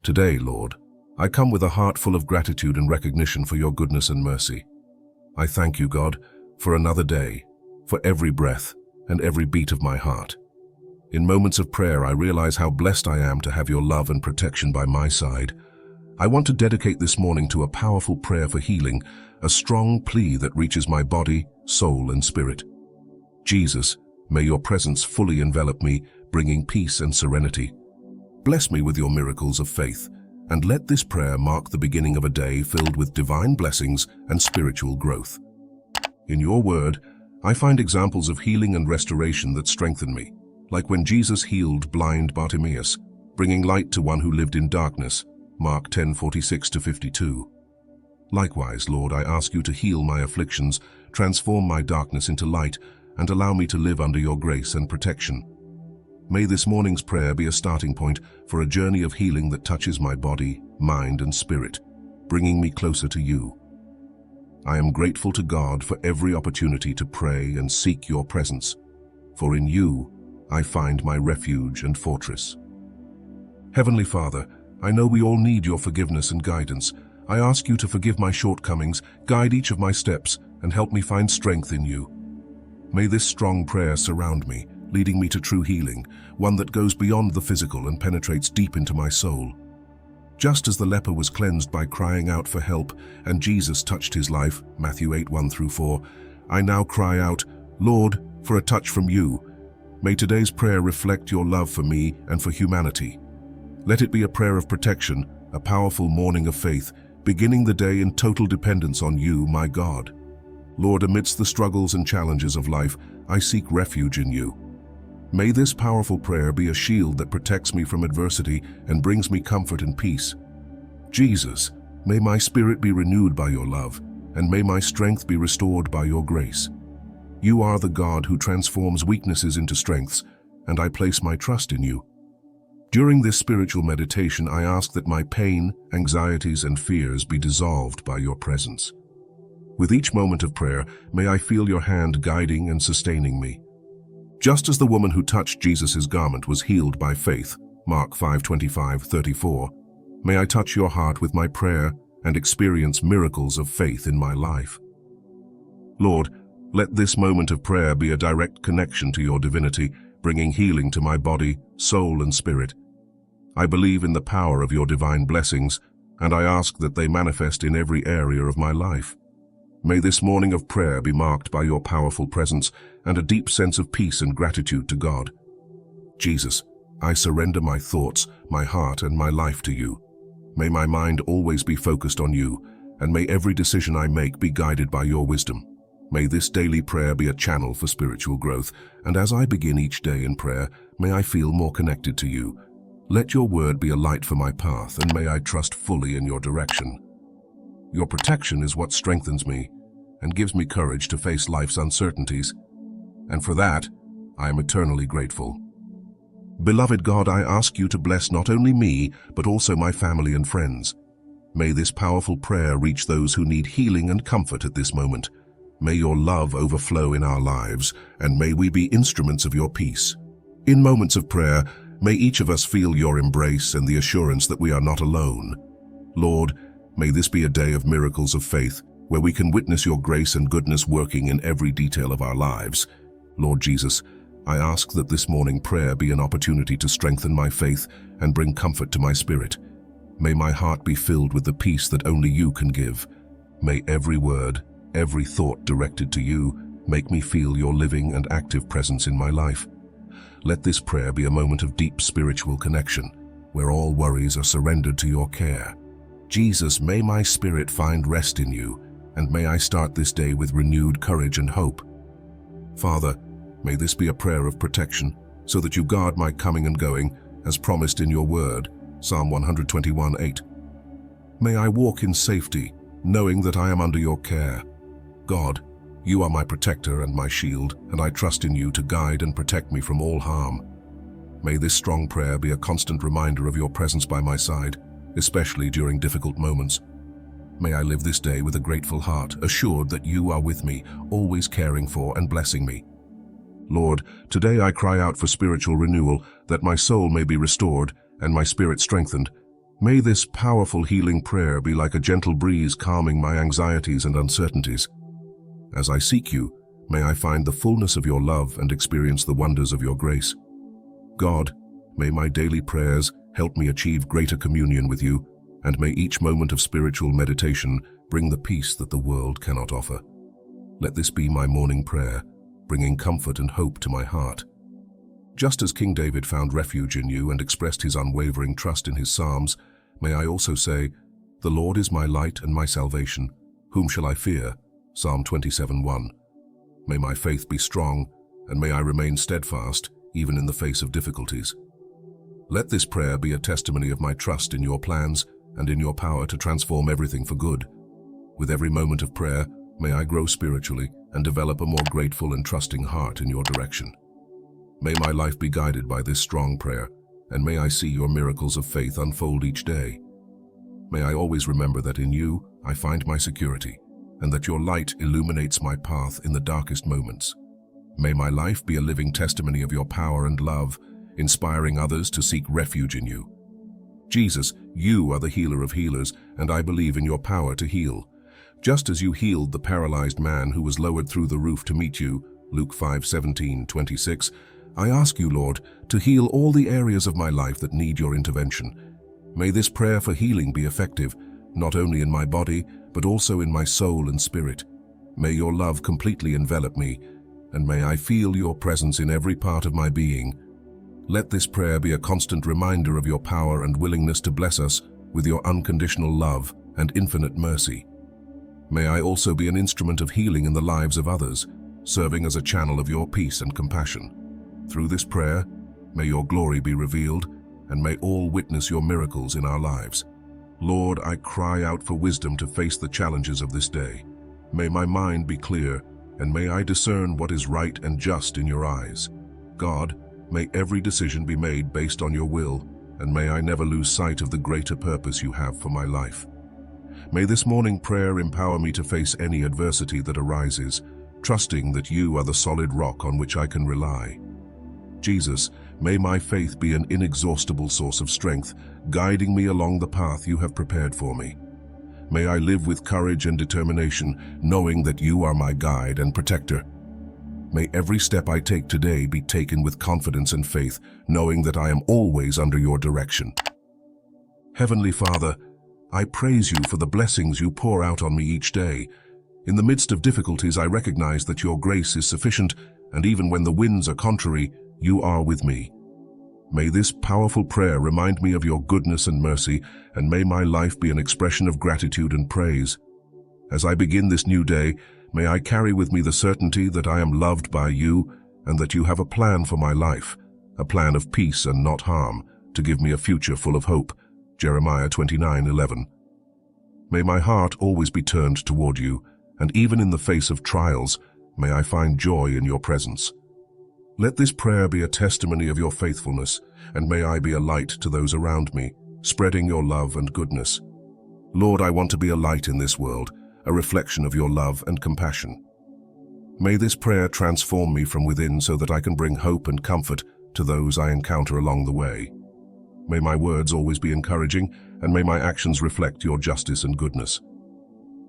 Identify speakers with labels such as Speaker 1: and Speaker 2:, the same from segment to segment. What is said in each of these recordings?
Speaker 1: Today, Lord, I come with a heart full of gratitude and recognition for your goodness and mercy. I thank you, God, for another day, for every breath and every beat of my heart. In moments of prayer, I realize how blessed I am to have your love and protection by my side. I want to dedicate this morning to a powerful prayer for healing, a strong plea that reaches my body, soul, and spirit. Jesus, may your presence fully envelop me, bringing peace and serenity. Bless me with your miracles of faith, and let this prayer mark the beginning of a day filled with divine blessings and spiritual growth. In your word, I find examples of healing and restoration that strengthen me, like when Jesus healed blind Bartimaeus, bringing light to one who lived in darkness, Mark 10:46-52. Likewise, Lord, I ask you to heal my afflictions, transform my darkness into light, and allow me to live under your grace and protection. May this morning's prayer be a starting point for a journey of healing that touches my body, mind, and spirit, bringing me closer to you. I am grateful to God for every opportunity to pray and seek your presence, for in you I find my refuge and fortress. Heavenly Father, I know we all need your forgiveness and guidance. I ask you to forgive my shortcomings, guide each of my steps, and help me find strength in you. May this strong prayer surround me, leading me to true healing, one that goes beyond the physical and penetrates deep into my soul. Just as the leper was cleansed by crying out for help and Jesus touched his life, Matthew 8:1-4, I now cry out, Lord, for a touch from you. May today's prayer reflect your love for me and for humanity. Let it be a prayer of protection, a powerful morning of faith, beginning the day in total dependence on you, my God. Lord, amidst the struggles and challenges of life, I seek refuge in you. May this powerful prayer be a shield that protects me from adversity and brings me comfort and peace. Jesus, may my spirit be renewed by your love, and may my strength be restored by your grace. You are the God who transforms weaknesses into strengths, and I place my trust in you. During this spiritual meditation, I ask that my pain, anxieties, and fears be dissolved by your presence. With each moment of prayer, may I feel your hand guiding and sustaining me. Just as the woman who touched Jesus' garment was healed by faith, Mark 5:25-34, may I touch your heart with my prayer and experience miracles of faith in my life. Lord, let this moment of prayer be a direct connection to your divinity, bringing healing to my body, soul, and spirit. I believe in the power of your divine blessings, and I ask that they manifest in every area of my life. May this morning of prayer be marked by your powerful presence and a deep sense of peace and gratitude to God. Jesus, I surrender my thoughts, my heart, and my life to you. May my mind always be focused on you, and may every decision I make be guided by your wisdom. May this daily prayer be a channel for spiritual growth, and as I begin each day in prayer, may I feel more connected to you. Let your word be a light for my path, and may I trust fully in your direction. Your protection is what strengthens me and gives me courage to face life's uncertainties, and for that, I am eternally grateful. Beloved God, I ask you to bless not only me, but also my family and friends. May this powerful prayer reach those who need healing and comfort at this moment. May your love overflow in our lives, and may we be instruments of your peace. In moments of prayer, may each of us feel your embrace and the assurance that we are not alone. Lord, may this be a day of miracles of faith, where we can witness your grace and goodness working in every detail of our lives. Lord Jesus, I ask that this morning prayer be an opportunity to strengthen my faith and bring comfort to my spirit. May my heart be filled with the peace that only you can give. May every word, every thought directed to you make me feel your living and active presence in my life. Let this prayer be a moment of deep spiritual connection, where all worries are surrendered to your care. Jesus, may my spirit find rest in you, and may I start this day with renewed courage and hope. Father, may this be a prayer of protection, so that you guard my coming and going, as promised in your word, Psalm 121:8. May I walk in safety, knowing that I am under your care. God, you are my protector and my shield, and I trust in you to guide and protect me from all harm. May this strong prayer be a constant reminder of your presence by my side, especially during difficult moments. May I live this day with a grateful heart, assured that you are with me, always caring for and blessing me. Lord, today I cry out for spiritual renewal, that my soul may be restored and my spirit strengthened. May this powerful healing prayer be like a gentle breeze calming my anxieties and uncertainties. As I seek you, may I find the fullness of your love and experience the wonders of your grace. God, may my daily prayers help me achieve greater communion with you, and may each moment of spiritual meditation bring the peace that the world cannot offer. Let this be my morning prayer, bringing comfort and hope to my heart. Just as King David found refuge in you and expressed his unwavering trust in his Psalms, may I also say, "The Lord is my light and my salvation. Whom shall I fear?" Psalm 27:1. May my faith be strong, and may I remain steadfast, even in the face of difficulties. Let this prayer be a testimony of my trust in your plans and in your power to transform everything for good. With every moment of prayer, may I grow spiritually and develop a more grateful and trusting heart in your direction. May my life be guided by this strong prayer, and may I see your miracles of faith unfold each day. May I always remember that in you I find my security, and that your light illuminates my path in the darkest moments. May my life be a living testimony of your power and love, inspiring others to seek refuge in you. Jesus, you are the healer of healers, and I believe in your power to heal. Just as you healed the paralyzed man who was lowered through the roof to meet you, Luke 5:17-26, I ask you, Lord, to heal all the areas of my life that need your intervention. May this prayer for healing be effective, not only in my body, but also in my soul and spirit. May your love completely envelop me, and may I feel your presence in every part of my being. Let this prayer be a constant reminder of your power and willingness to bless us with your unconditional love and infinite mercy. May I also be an instrument of healing in the lives of others, serving as a channel of your peace and compassion. Through this prayer, may your glory be revealed, and may all witness your miracles in our lives. Lord, I cry out for wisdom to face the challenges of this day. May my mind be clear, and may I discern what is right and just in your eyes. God, may every decision be made based on your will, and may I never lose sight of the greater purpose you have for my life. May this morning prayer empower me to face any adversity that arises, trusting that you are the solid rock on which I can rely. Jesus, may my faith be an inexhaustible source of strength, guiding me along the path you have prepared for me. May I live with courage and determination, knowing that you are my guide and protector. May every step I take today be taken with confidence and faith, knowing that I am always under your direction. Heavenly Father, I praise you for the blessings you pour out on me each day. In the midst of difficulties, I recognize that your grace is sufficient, and even when the winds are contrary, you are with me. May this powerful prayer remind me of your goodness and mercy, and may my life be an expression of gratitude and praise. As I begin this new day, may I carry with me the certainty that I am loved by you and that you have a plan for my life, a plan of peace and not harm, to give me a future full of hope. Jeremiah 29:11. May my heart always be turned toward you, and even in the face of trials, may I find joy in your presence. Let this prayer be a testimony of your faithfulness, and may I be a light to those around me, spreading your love and goodness. Lord, I want to be a light in this world, a reflection of your love and compassion. May this prayer transform me from within so that I can bring hope and comfort to those I encounter along the way. May my words always be encouraging, and may my actions reflect your justice and goodness.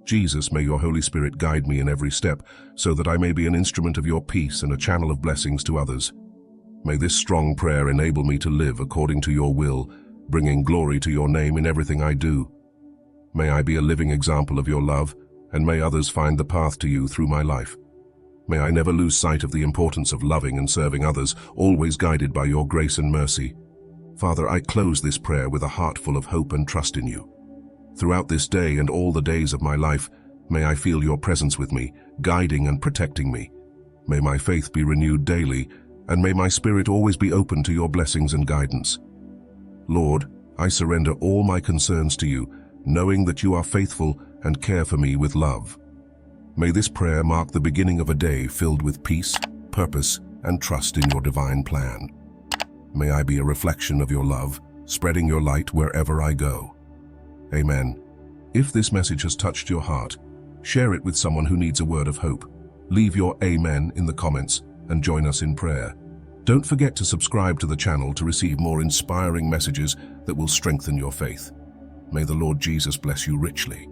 Speaker 1: Jesus, may your Holy Spirit guide me in every step, so that I may be an instrument of your peace and a channel of blessings to others. May this strong prayer enable me to live according to your will, bringing glory to your name in everything I do. May I be a living example of your love, and may others find the path to you through my life. May I never lose sight of the importance of loving and serving others, always guided by your grace and mercy. Father, I close this prayer with a heart full of hope and trust in you. Throughout this day and all the days of my life, may I feel your presence with me, guiding and protecting me. May my faith be renewed daily, and may my spirit always be open to your blessings and guidance. Lord, I surrender all my concerns to you, knowing that you are faithful and care for me with love. May this prayer mark the beginning of a day filled with peace, purpose, and trust in your divine plan. May I be a reflection of your love, spreading your light wherever I go. Amen. If this message has touched your heart, share it with someone who needs a word of hope. Leave your amen in the comments and join us in prayer. Don't forget to subscribe to the channel to receive more inspiring messages that will strengthen your faith. May the Lord Jesus bless you richly.